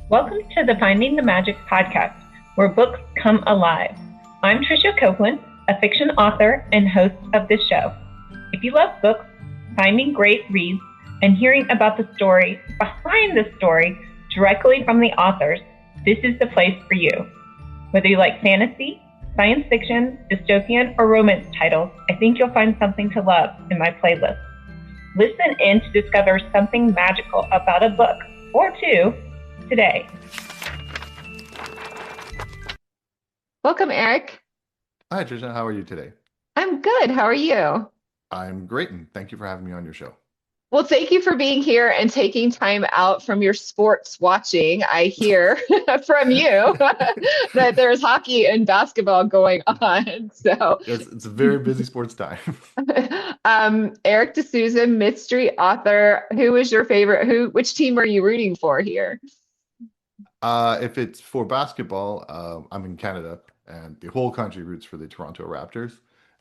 Welcome to the Finding the Magic podcast, where books come alive. I'm Tricia Copeland, a fiction author and host of this show. If you love books, finding great reads, and hearing about the story behind the story directly from the authors, this is the place for you. Whether you like fantasy, science fiction, dystopian, or romance titles, I think you'll find something to love in my playlist. Listen in to discover something magical about a book or two today. Welcome, Erik. Hi, Trisha. How are you today? I'm good. How are you? I'm great, and thank you for having me on your show. Well, thank you for being here and taking time out from your sports watching. I hear from you that there's hockey and basketball going on. So, It's a very busy sports time. Erik D'Souza, mystery author. Who is your favorite? Which team are you rooting for here? If it's for basketball, I'm in Canada, and the whole country roots for the Toronto Raptors.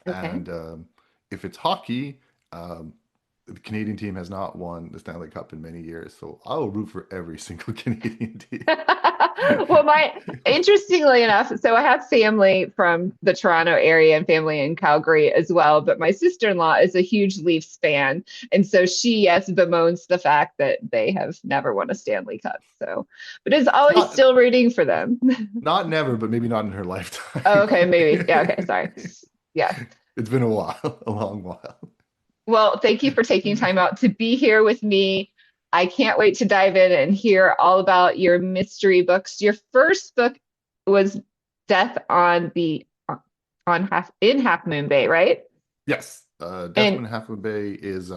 Okay. And if it's hockey, the Canadian team has not won the Stanley Cup in many years, so I'll root for every single Canadian team. Well, interestingly enough, so I have family from the Toronto area and family in Calgary as well, but my sister-in-law is a huge Leafs fan. And so she, yes, bemoans the fact that they have never won a Stanley Cup. So, but is always Not still rooting for them. not never, but maybe not in her Oh, lifetime. okay, maybe. Yeah, okay, sorry. Yeah. It's been a while, a long while. Well, thank you for taking time out to be here with me. I can't wait to dive in and hear all about your mystery books. Your first book was Death on the on Halfmoon Bay, right? Yes, And Deathwind Halfmoon Bay is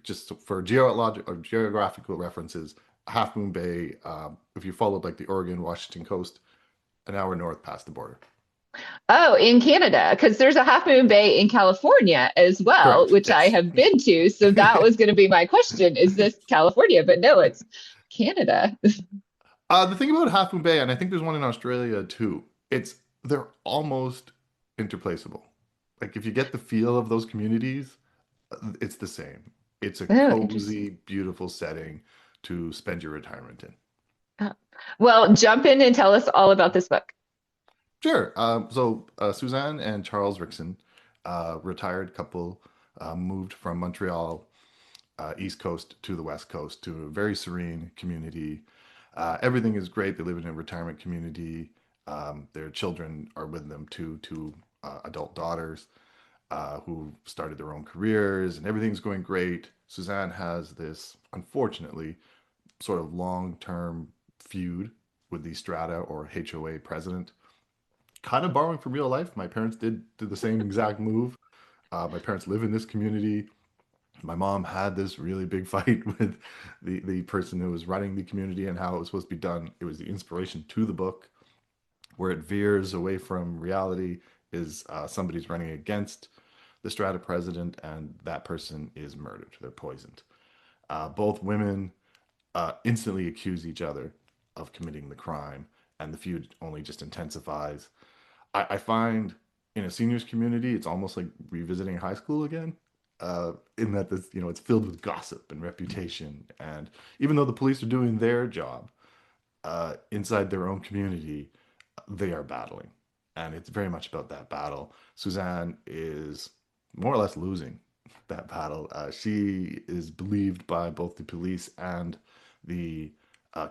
just for geologic or geographical references. Half Moon Bay, if you followed like the Oregon Washington coast, an hour north past the border. oh, in Canada, because there's a Halfmoon Bay in California as well, Correct. which I Yes. have been to. So that was going to be my question. Is this California? But no, it's Canada. The thing about Half Moon Bay, and I think there's one in Australia too, they're almost interplaceable. Like if you get the feel of those communities, it's the same. It's a Oh, interesting. cozy, beautiful setting to spend your retirement in. Oh. Well, jump in and tell us all about this book. Sure. Suzanne and Charles Rickson, retired couple, moved from Montreal, East Coast to the West Coast to a very serene community. Everything is great. They live in a retirement community. Their children are with them, two adult daughters who started their own careers, and everything's going great. Suzanne has this, unfortunately, sort of long-term feud with the Strata or HOA president, kind of borrowing from real life. My parents did the same exact move. My parents live in this community. My mom had this really big fight with the person who was running the community and how it was supposed to be done. It was the inspiration to the book. Where it veers away from reality is somebody's running against the Strata president, and that person is murdered. They're poisoned. Both women instantly accuse each other of committing the crime, and the feud only just intensifies. I find in a seniors community, it's almost like revisiting high school again. In that it's filled with gossip and reputation, and even though the police are doing their job inside their own community, they are battling, and it's very much about that battle. Suzanne is more or less losing that battle. She is believed by both the police and the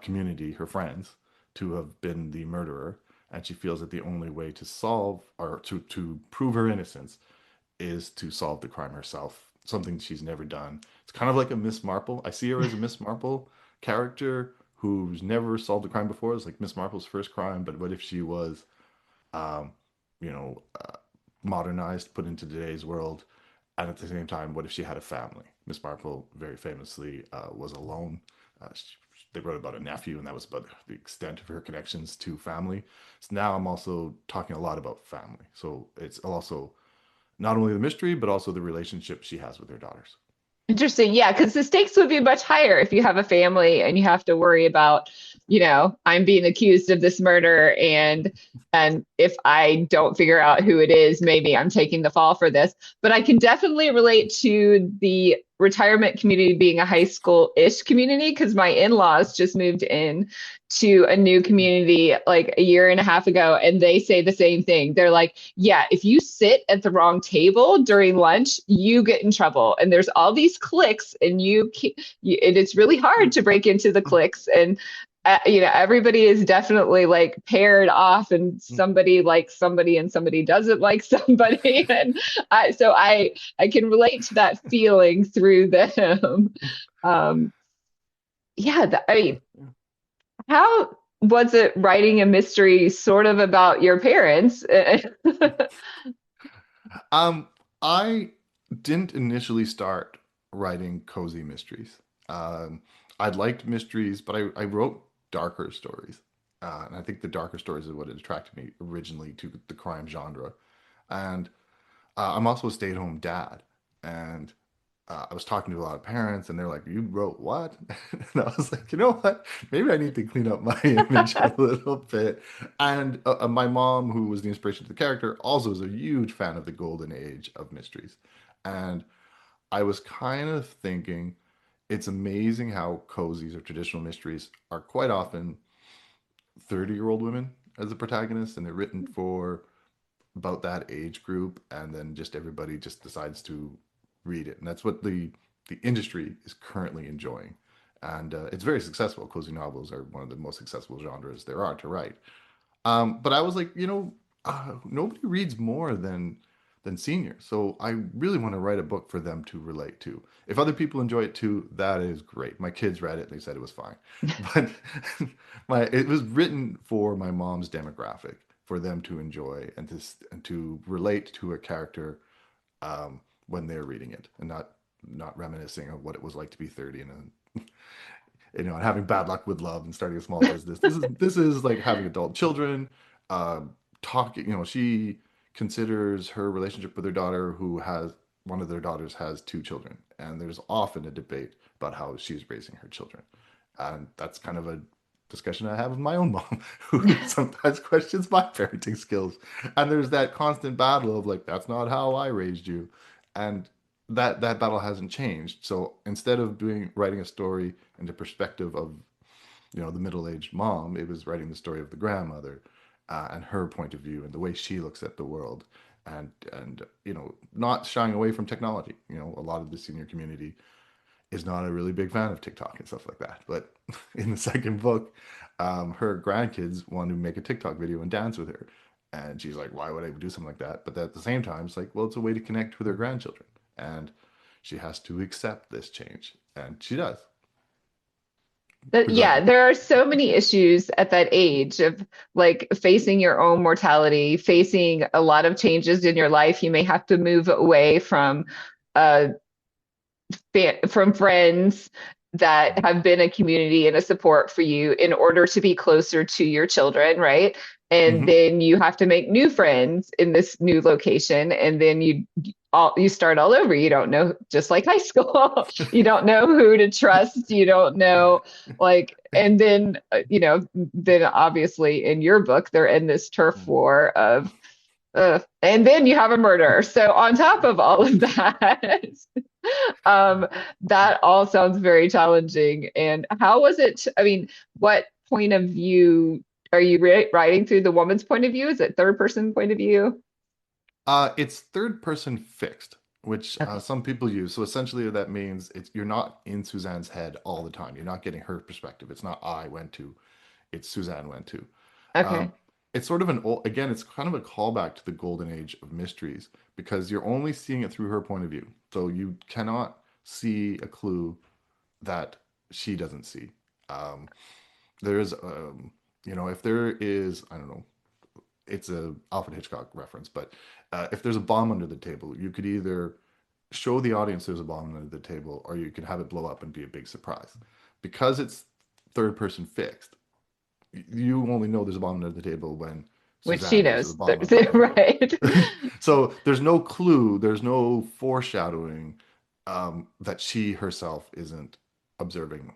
community, her friends, to have been the murderer, and she feels that the only way to solve or to prove her innocence is to solve the crime herself, something she's never done. It's kind of like a Miss Marple. I see her as a Miss Marple character who's never solved a crime before. It's like Miss Marple's first crime, but what if she was, um, you know, modernized, put into today's world, and at the same time, what if she had a family? Miss Marple very famously was alone. They wrote about a nephew, and that was about the extent of her connections to family. So now I'm also talking a lot about family. So it's also not only the mystery, but also the relationship she has with her daughters. Interesting. Yeah, because the stakes would be much higher if you have a family and you have to worry about, I'm being accused of this murder and if I don't figure out who it is, maybe I'm taking the fall for this. But I can definitely relate to the retirement community being a high school-ish community because my in-laws just moved in to a new community like a year and a half ago, and they say the same thing. They're like, yeah, if you sit at the wrong table during lunch, you get in trouble. And there's all these cliques, and and it's really hard to break into the cliques. And everybody is definitely like paired off, and somebody likes somebody and somebody doesn't like somebody. And I can relate to that feeling through them. Um, yeah, I mean, how was it writing a mystery sort of about your parents? Um, I didn't initially start writing cozy mysteries. Um, I liked mysteries, but I wrote darker stories. And I think the darker stories is what attracted me originally to the crime genre. And I'm also a stay-at-home dad. And I was talking to a lot of parents, and they're like, "You wrote what?" And I was like, "You know what? Maybe I need to clean up my image a little bit." And my mom, who was the inspiration to the character, also is a huge fan of the golden age of mysteries. And I was kind of thinking, it's amazing how cozies or traditional mysteries are quite often 30-year-old women as the protagonists, and they're written for about that age group, and then just everybody just decides to read it, and that's what the industry is currently enjoying, and it's very successful. Cozy novels are one of the most successful genres there are to write. But I was like, nobody reads more than seniors, so I really want to write a book for them to relate to. If other people enjoy it too, that is great. My kids read it; they said it was fine, but it was written for my mom's demographic, for them to enjoy and to relate to a character when they're reading it, and not reminiscing of what it was like to be 30 and having bad luck with love and starting a small business. This is like having adult children, uh, talking. She considers her relationship with her daughter, who has one of their daughters has two children, and there's often a debate about how she's raising her children, and that's kind of a discussion I have with my own mom, who sometimes questions my parenting skills. And there's that constant battle of like, that's not how I raised you, and that battle hasn't changed. So instead of writing a story in the perspective of the middle-aged mom, it was writing the story of the grandmother, and her point of view and the way she looks at the world, and not shying away from technology. A lot of the senior community is not a really big fan of TikTok and stuff like that. But in the second book, her grandkids want to make a TikTok video and dance with her. And she's like, why would I do something like that? But at the same time, it's like, well, it's a way to connect with her grandchildren. And she has to accept this change. And she does, Yeah, begrudgingly. there are so many issues at that age of like facing your own mortality, facing a lot of changes in your life. You may have to move away uh, from friends that have been a community and a support for you in order to be closer to your children, right? And Hmm. then you have to make new friends in this new location, and then you start all over. You don't know, just like high school, you don't know who to trust. You don't know, like, and then then obviously in your book they're in this turf war of and then you have a murder. So on top of all of that, um, that all sounds very challenging. And how was it? I mean, what point of view are you writing through the woman's point of view? Is it third person point of view? It's third person fixed, which Okay. some people use. So essentially, that means you're not in Suzanne's head all the time. You're not getting her perspective. It's not I went to, it's Suzanne went to. Okay. Um, it's sort of again, it's kind of a callback to the golden age of mysteries, because you're only seeing it through her point of view. So you cannot see a clue that she doesn't see. Um, there's, if there is, I don't know, it's a Alfred Hitchcock reference, but if there's a bomb under the table, you could either show the audience there's a bomb under the table, or you could have it blow up and be a big surprise. Because it's third person fixed, you only know there's a bomb under the table when Which she Suzanne knows there's a knows, bomb under the table. right? So there's no clue, there's no foreshadowing, that she herself isn't observing.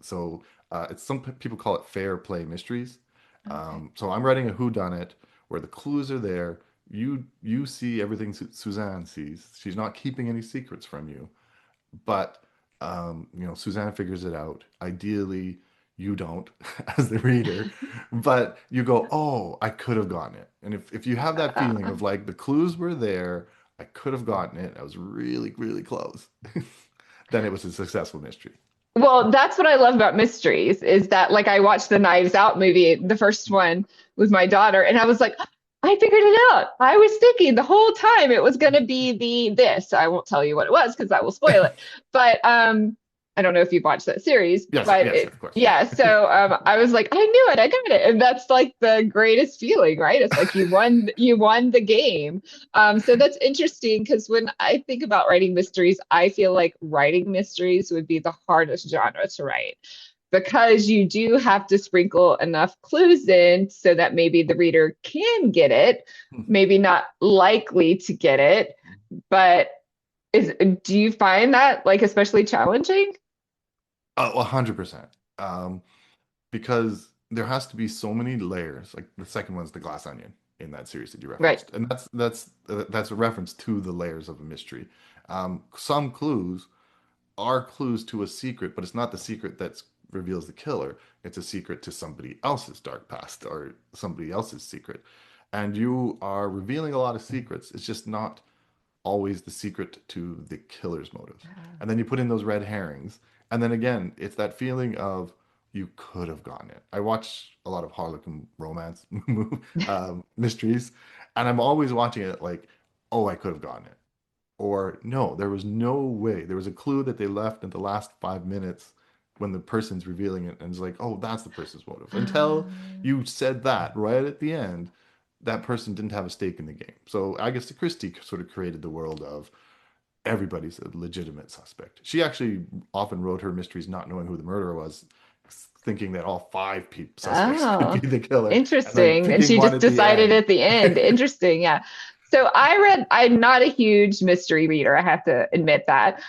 So it's some people call it fair play mysteries. Okay. So I'm writing a whodunit where the clues are there. You see everything Suzanne sees. She's not keeping any secrets from you, but Suzanne figures it out. Ideally, you don't as the reader, but you go, oh, I could have gotten it. And if you have that feeling Uh, of like the clues were there, I could have gotten it, I was really, really close, then it was a successful mystery. well, that's what I love about mysteries is that like I watched the Knives Out movie, the first one with my daughter, and I was like, I figured it out. I was thinking the whole time it was going to be the this. I won't tell you what it was because that will spoil it. But I don't know if you've watched that series, Yes, but yes, it, of course, yeah. yeah. So I was like, I knew it, I got it, and that's like the greatest feeling, right? It's like you won the game. So that's interesting because when I think about writing mysteries, I feel like writing mysteries would be the hardest genre to write because you do have to sprinkle enough clues in so that maybe the reader can get it, maybe not likely to get it, but do you find that like especially challenging? Oh, 100%. Um, because there has to be so many layers. Like the second one's the glass onion in that series that you Right. referenced, and that's a reference to the layers of a mystery. Some clues are clues to a secret, but it's not the secret that reveals the killer. It's a secret to somebody else's dark past or somebody else's secret, and you are revealing a lot of secrets. It's just not always the secret to the killer's motives. And then you put in those red herrings. And then again, it's that feeling of you could have gotten it. I watch a lot of Harlequin romance mysteries, and I'm always watching it like, oh, I could have gotten it. Or no, there was no way. There was a clue that they left in the last 5 minutes when the person's revealing it, and it's like, oh, that's the person's motive. Until you said that right at the end, that person didn't have a stake in the game. So Agatha Christie sort of created the world of everybody's a legitimate suspect. She actually often wrote her mysteries not knowing who the murderer was, thinking that all five suspects could be Oh, the killer, and then interesting. And picking she one just at the decided end. at the end. Interesting. Yeah. So I'm not a huge mystery reader. I have to admit that.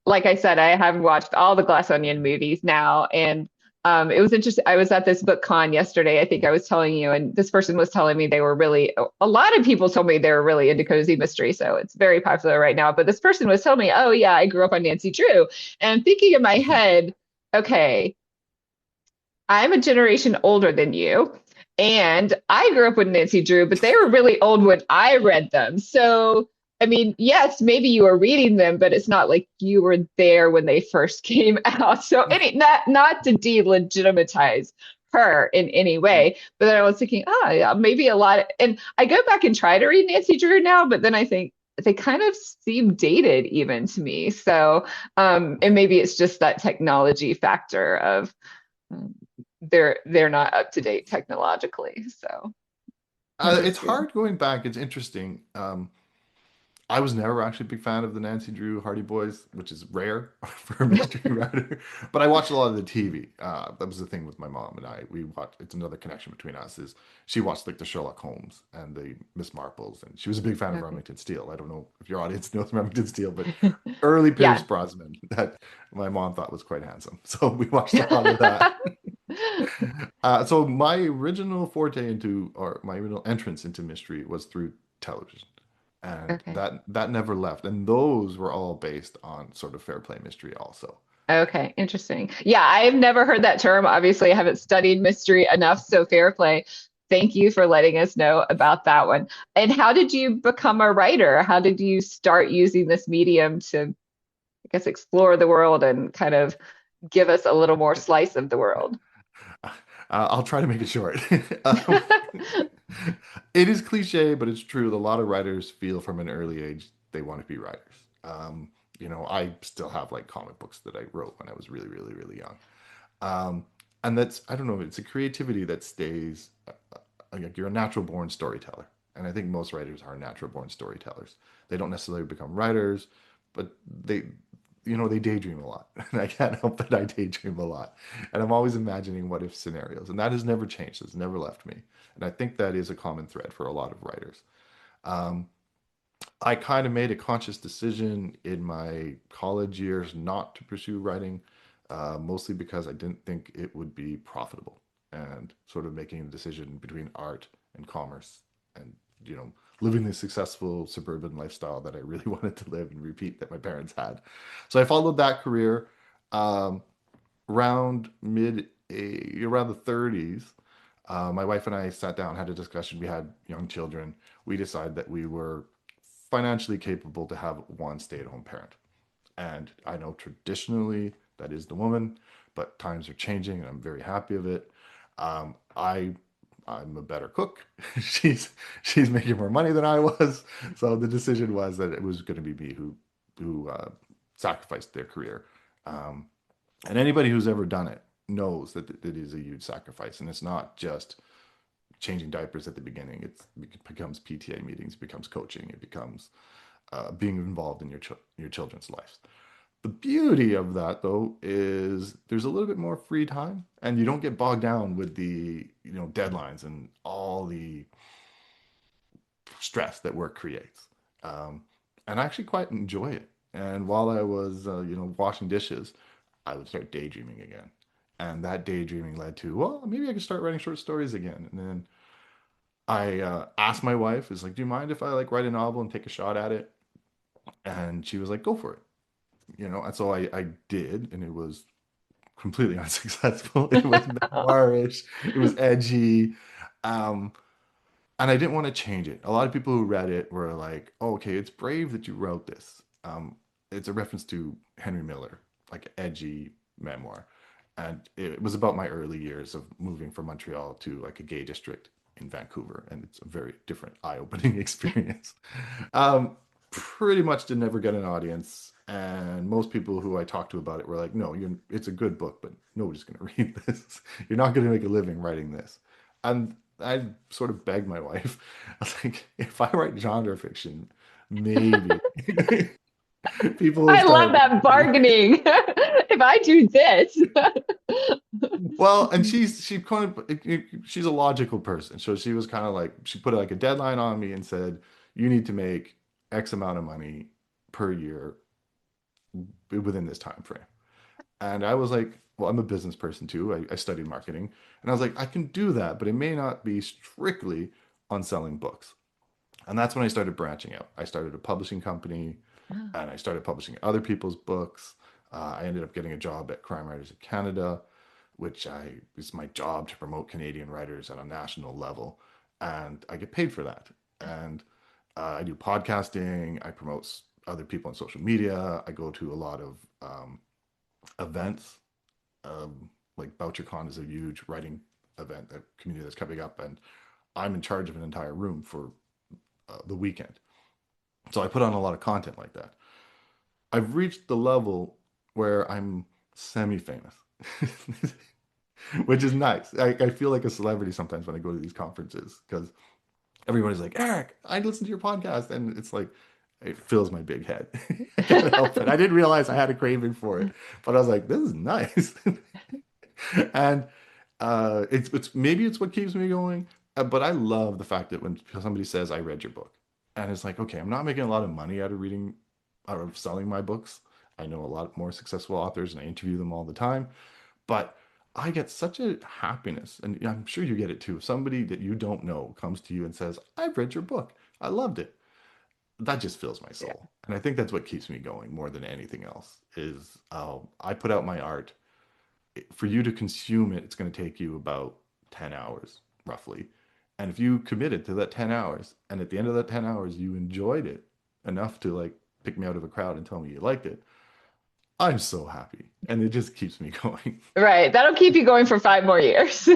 Like I said, I have watched all the Glass Onion movies now. And it was interesting. I was at this book con yesterday. I think I was telling you, and this person was telling me they were really, a lot of people told me they were really into cozy mystery. So it's very popular right now. But this person was telling me, oh, yeah, I grew up on Nancy Drew. And I'm thinking in my head, okay, I'm a generation older than you. And I grew up with Nancy Drew, but they were really old when I read them. So, I mean, yes, maybe you were reading them, but it's not like you were there when they first came out. So, not to delegitimize her in any way, but then I was thinking, oh, yeah, maybe a lot. And I go back and try to read Nancy Drew now, but then I think they kind of seem dated even to me. So, and maybe it's just that technology factor of um, they're not up to date technologically. So It's interesting. hard going back. It's interesting. I was never actually a big fan of the Nancy Drew Hardy Boys, which is rare for a mystery writer. But I watched a lot of the TV. That was the thing with my mom and I. We watched. It's another connection between us. Is she watched like the Sherlock Holmes and the Miss Marples, and she was a big fan of Okay. Remington Steele. I don't know if your audience knows Remington Steele, but early Pierce Yeah. Brosnan that my mom thought was quite handsome. So we watched a lot of that. So my original forte into, or my original entrance into mystery was through television, and Okay. that never left. And those were all based on sort of fair play mystery, also. Okay. Interesting. Yeah, I've never heard that term. Obviously, I haven't studied mystery enough. So fair play. Thank you for letting us know about that one. And how did you become a writer? How did you start using this medium to, I guess, explore the world and kind of give us a little more slice of the world? I'll try to make it short. Um, it is cliche, but it's true. A lot of writers feel from an early age they want to be writers. I still have like comic books that I wrote when I was really, really, really young. Um, and that's, I don't know, it's a creativity that stays. Like you're a natural born storyteller. And I think most writers are natural born storytellers. They don't necessarily become writers, but they daydream a lot. And I can't help that I daydream a lot. And I'm always imagining what if scenarios. And that has never changed. It's never left me. And I think that is a common thread for a lot of writers. Um, I kind of made a conscious decision in my college years not to pursue writing, mostly because I didn't think it would be profitable and sort of making a decision between art and commerce. And living the successful suburban lifestyle that I really wanted to live and repeat that my parents had. So I followed that career. Um, around around the 30s, my wife and I sat down, had a discussion. We had young children. We decided that we were financially capable to have one stay-at-home parent. And I know traditionally that is the woman, but times are changing, and I'm very happy of it. I I'm a better cook. She's making more money than I was, so the decision was that it was going to be me who sacrificed their career. Um, and anybody who's ever done it knows that it is a huge sacrifice, and it's not just changing diapers at the beginning. It becomes PTA meetings, it becomes coaching, it becomes being involved in your children's lives. The beauty of that, though, is there's a little bit more free time, and you don't get bogged down with the deadlines and all the stress that work creates. Um, and I actually quite enjoy it. And while I was, washing dishes, I would start daydreaming again. And that daydreaming led to, well, maybe I could start writing short stories again. And then I asked my wife, is like, do you mind if I like write a novel and take a shot at it? And she was like, go for it. And so I did, and it was completely unsuccessful. It was memoirish, it was edgy. Um, and I didn't want to change it. A lot of people who read it were like, oh, okay, it's brave that you wrote this. It's a reference to Henry Miller, like edgy memoir. And it was about my early years of moving from Montreal to like a gay district in Vancouver. And it's a very different, eye-opening experience. Um, Pretty much did never get an audience. And most people who I talked to about it were like, no, it's a good book, but nobody's going to read this. You're not going to make a living writing this. And I sort of begged my wife. I was like, if I write genre fiction, maybe people will I love start. that bargaining. If I do this. Well, and she's a logical person. So she was kind of like, she put like a deadline on me and said, you need to make X amount of money per year within this time frame. And I was like, well, I'm a business person too. I studied marketing. And I was like, I can do that, but it may not be strictly on selling books. And that's when I started branching out. I started a publishing company, and I started publishing other people's books. I ended up getting a job at Crime Writers of Canada, which is my job to promote Canadian writers at a national level. And I get paid for that. And I do podcasting. I promote other people on social media. I go to a lot of events. Like BoucherCon is a huge writing event, a community that's coming up, and I'm in charge of an entire room for the weekend. So I put on a lot of content like that. I've reached the level where I'm semi-famous, which is nice. I feel like a celebrity sometimes when I go to these conferences because everybody's like, Eric, I listen to your podcast. And it's like, it fills my big head. I can't help it. I didn't realize I had a craving for it, but I was like, this is nice. And it's maybe it's what keeps me going. But I love the fact that when somebody says, I read your book, and it's like, okay, I'm not making a lot of money out of selling my books. I know a lot more successful authors and I interview them all the time, but I get such a happiness, and I'm sure you get it too. If somebody that you don't know comes to you and says, I've read your book, I loved it. That just fills my soul. Yeah. And I think that's what keeps me going more than anything else is I put out my art. For you to consume it, it's going to take you about 10 hours roughly. And if you committed to that 10 hours and at the end of that 10 hours, you enjoyed it enough to like pick me out of a crowd and tell me you liked it, I'm so happy. And it just keeps me going. Right. That'll keep you going for 5 more years.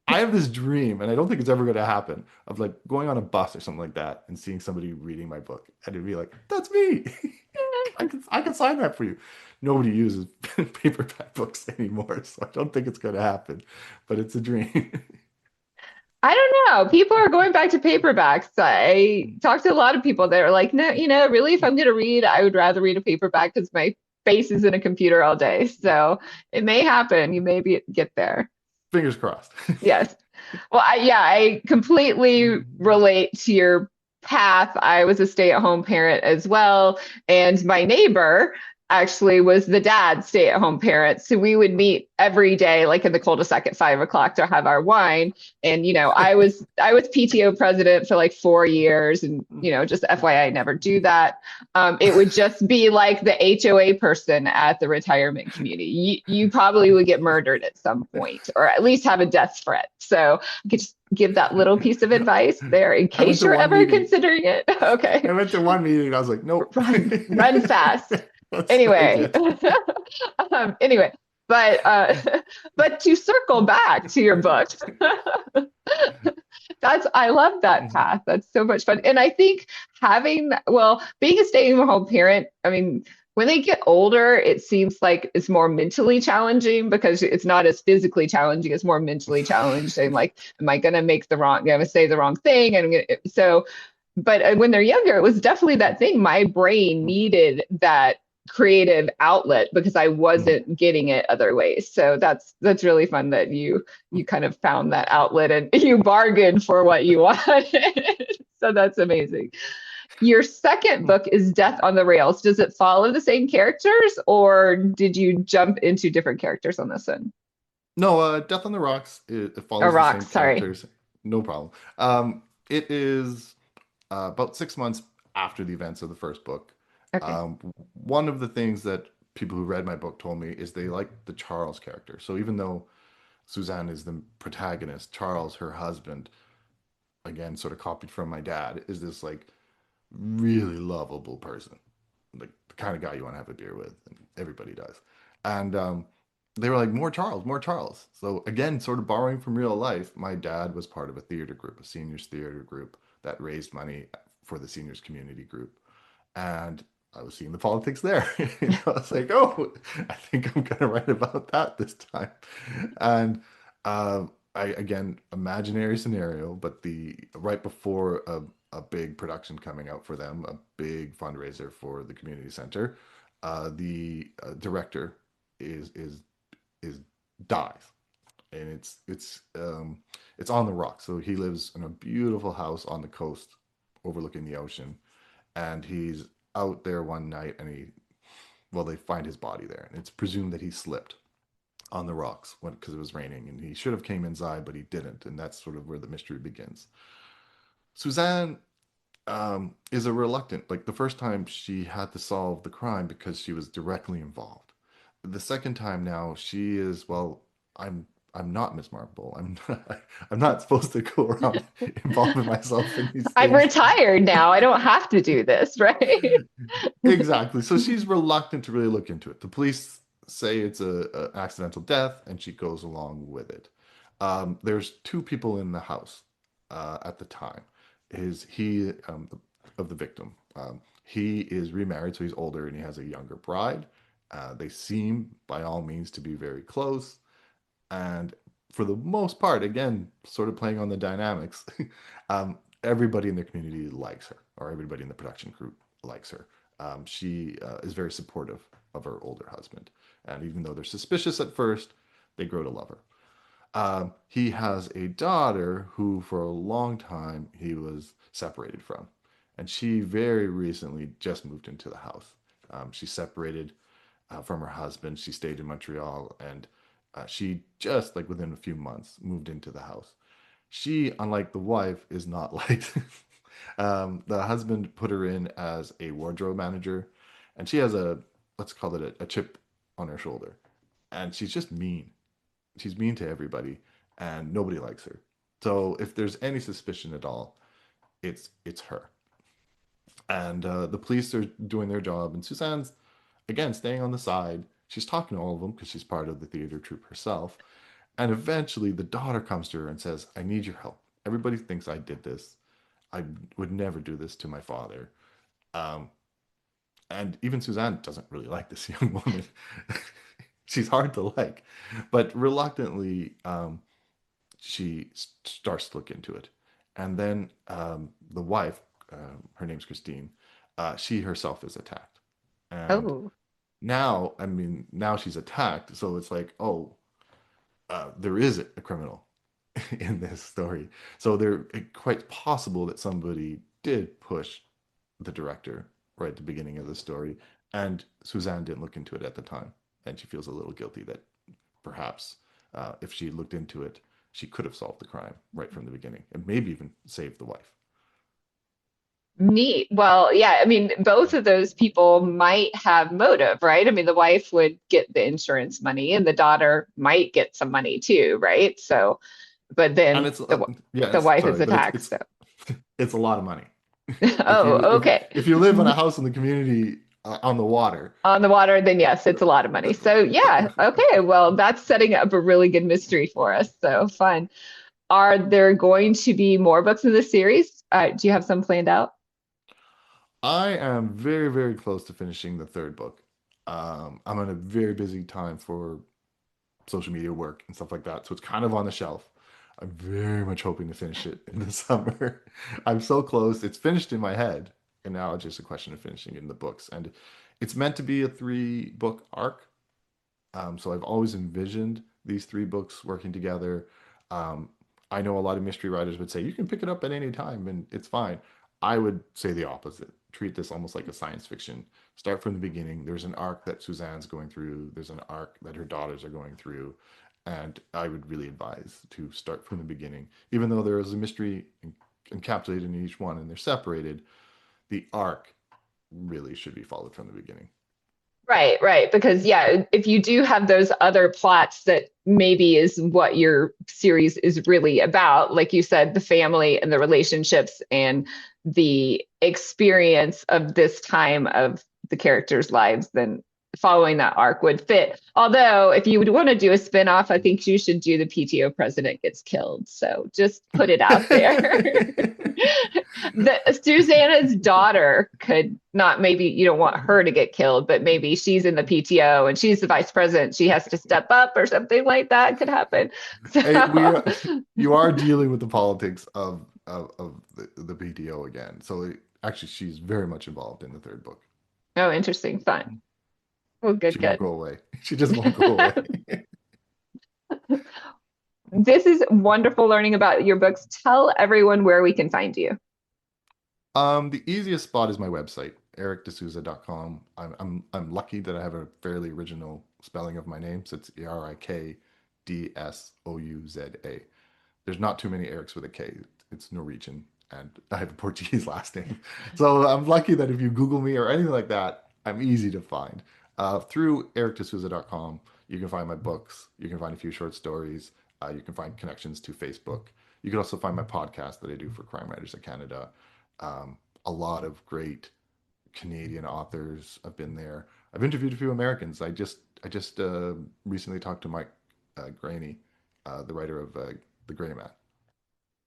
I have this dream, and I don't think it's ever going to happen, of like going on a bus or something like that and seeing somebody reading my book, and it'd be like, "That's me. I can sign that for you." Nobody uses paperback books anymore, so I don't think it's going to happen. But it's a dream. I don't know. People are going back to paperbacks. I talked to a lot of people that are like, no, really, if I'm going to read, I would rather read a paperback because my face is in a computer all day. So it may happen. You may get there. Fingers crossed. Yes. Well, I completely relate to your path. I was a stay-at-home parent as well. And my neighbor actually was the dad stay-at-home parent. So we would meet every day, like in the cul-de-sac at 5 o'clock to have our wine. And I was PTO president for like 4 years, and just FYI, I never do that. It would just be like the HOA person at the retirement community. You probably would get murdered at some point, or at least have a death threat. So I could just give that little piece of advice there in I went case to you're one ever meeting. considering it. Okay. I went to one meeting and I was like, nope. Run fast. That's what I Anyway, did. anyway, but but to circle back to your book, I love that Mhm. path. That's so much fun. And I think being a stay-at-home parent, I mean, when they get older, it seems like it's more mentally challenging because it's not as physically challenging, it's more mentally challenging. Like, am I gonna gonna say the wrong thing? But when they're younger, it was definitely that thing. My brain needed that creative outlet because I Mhm. wasn't getting it other ways. So that's really fun that you kind of found that outlet and you bargained for what you wanted. So that's amazing. Your second book is Death on the Rails. Does it follow the same characters, or did you jump into different characters on this one? No, Death on the Rocks, it Or follows the same rocks, sorry. characters. No problem. It is about 6 months after the events of the first book. Okay. Um, One of the things that people who read my book told me is they like the Charles character. So even though Suzanne is the protagonist, Charles, her husband, again, sort of copied from my dad, is this like really lovable person, like the kind of guy you want to have a beer with, and everybody does. And they were like, more Charles, more Charles. So again, sort of borrowing from real life, my dad was part of a theater group, a seniors theater group that raised money for the seniors community group. And I was seeing the politics there. I was like, oh, I think I'm going to write about that this time. And again, imaginary scenario, but the right before a big production coming out for them, a big fundraiser for the community center, the director is dies, and it's on the rock. So he lives in a beautiful house on the coast, overlooking the ocean, and he's out there one night, and they find his body there, and it's presumed that he slipped on the rocks because it was raining, and he should have came inside, but he didn't, and that's sort of where the mystery begins. Suzanne is a reluctant. Like the first time, she had to solve the crime because she was directly involved. The second time now, she is well. I'm I'm not Miss Marple. I'm not supposed to go around involving myself in these I'm things. retired now. I don't have to do this, right? Exactly. So she's reluctant to really look into it. The police say it's a accidental death, and she goes along with it. There's two people in the house at the time. Is he of the victim? He is remarried, so he's older, and he has a younger bride. They seem, by all means, to be very close, and for the most part, again, sort of playing on the dynamics, everybody in the community likes her, or everybody in the production group likes her. She is very supportive of her older husband, and even though they're suspicious at first, they grow to love her. He has a daughter who, for a long time, he was separated from, and she very recently just moved into the house. She separated from her husband. She stayed in Montreal, and she just like within a few months moved into the house. She, unlike the wife, is not liked. The husband put her in as a wardrobe manager, and she has let's call it a chip on her shoulder, and she's just mean. She's mean to everybody, and nobody likes her. So if there's any suspicion at all, it's her. And the police are doing their job, and Suzanne's again staying on the side. She's talking to all of them because she's part of the theater troupe herself. And eventually, the daughter comes to her and says, "I need your help. Everybody thinks I did this. I would never do this to my father." Um, and even Suzanne doesn't really like this young woman. She's hard to like, but reluctantly, she starts to look into it. And then the wife, her name's Christine, she herself is attacked. And Oh, now, I mean, now she's attacked. So it's like, oh, there is a criminal in this story. So it's quite possible that somebody did push the director right at the beginning of the story. And Suzanne didn't look into it at the time, and she feels a little guilty that perhaps if she looked into it, she could have solved the crime right from the beginning and maybe even saved the wife. Neat. Well, yeah, I mean, both of those people might have motive, right? I mean, the wife would get the insurance money and the daughter might get some money too, right? So, but And then it's yeah, the wife is sorry, the but tax. So, it's a lot of money. oh, okay. If you live in a house in the community on the water, On the water, then yes, it's a lot of money. So, yeah, okay. Well, that's setting up a really good mystery for us. So fun. Are there going to be more books in this series? Do you have some planned out? I am very, very close to finishing the third book. I'm in a very busy time for social media work and stuff like that, so it's kind of on the shelf. I'm very much hoping to finish it in the summer. I'm so close. It's finished in my head, and now it's just a question of finishing it in the books. And it's meant to be a 3-book arc. So I've always envisioned these 3 books working together. Um, I know a lot of mystery writers would say you can pick it up at any time and it's fine. I would say the opposite. Treat this almost like a science fiction. Start from the beginning. There's an arc that Suzanne's going through. There's an arc that her daughters are going through. And I would really advise to start from the beginning. Even though there is a mystery encapsulated in each one and they're separated, the arc really should be followed from the beginning. Right, right. Because yeah, if you do have those other plots that maybe is what your series is really about, like you said, the family and the relationships and the experience of this time of the characters' lives, then following that arc would fit. Although if you would want to do a spin-off, I think you should do the PTO president gets killed. So just put it out there. Susanna's daughter could not, maybe you don't want her to get killed, but maybe she's in the PTO and she's the vice president. She has to step up or something like that could happen. So, Hey, you are dealing with the politics of the PTO again. So actually, she's very much involved in the third book. oh, interesting. Fun. Well, good, She won't good. go away. She just won't go away. This is wonderful learning about your books. Tell everyone where we can find you. The easiest spot is my website, erikdesouza.com. I'm lucky that I have a fairly original spelling of my name, so it's Erikdesouza. There's not too many Erics with a K. It's Norwegian, and I have a Portuguese last name. So I'm lucky that if you Google me or anything like that, I'm easy to find. Through erikdesouza.com, you can find my books. You can find a few short stories. You can find connections to Facebook. You can also find my podcast that I do for Crime Writers of Canada. A lot of great Canadian authors have been there. I've interviewed a few Americans. I just recently talked to Mike Graney, the writer of The Gray Man.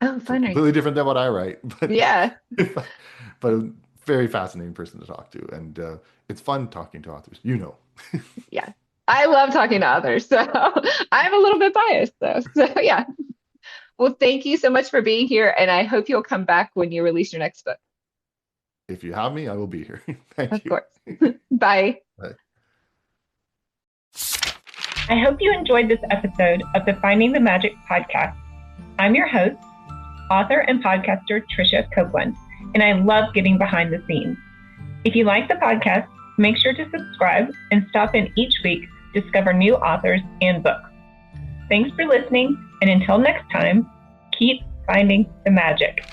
Oh, So fun. completely different than what I write, but Yeah. but a very fascinating person to talk to, and it's fun talking to authors. Yeah. I love talking to others. So I'm a little bit biased though. So yeah. Well, thank you so much for being here. And I hope you'll come back when you release your next book. If you have me, I will be here. Thank Of you. course. Bye. Bye. I hope you enjoyed this episode of the Finding the Magic podcast. I'm your host, author and podcaster Tricia Copeland, and I love getting behind the scenes. If you like the podcast, make sure to subscribe and stop in each week to discover new authors and books. Thanks for listening, and until next time, keep finding the magic.